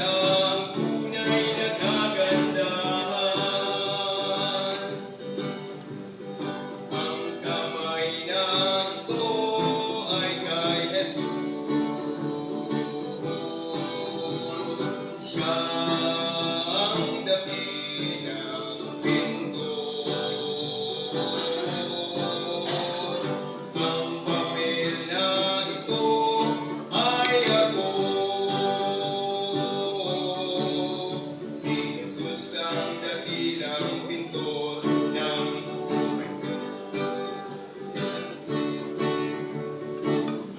ang tunay na kagandahan. Ang kamay na ito ay kay Jesus. Siya ang dakilang pintor. Ang papel na ito ay ako. Si Jesus ang dakilang pintor ng buhay ko.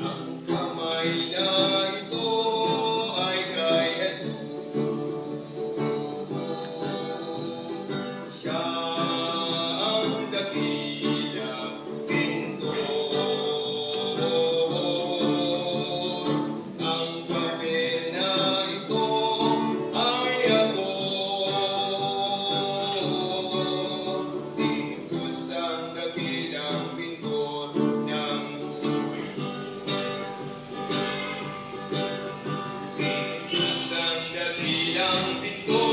Ang kamay na ito ay kay Jesus. Siya ang dakilang pintor. Ang papel na ito ay ako. Si Jesus ang dakilang pintor ng buhay ko. Si Jesus ang dakilang pintor.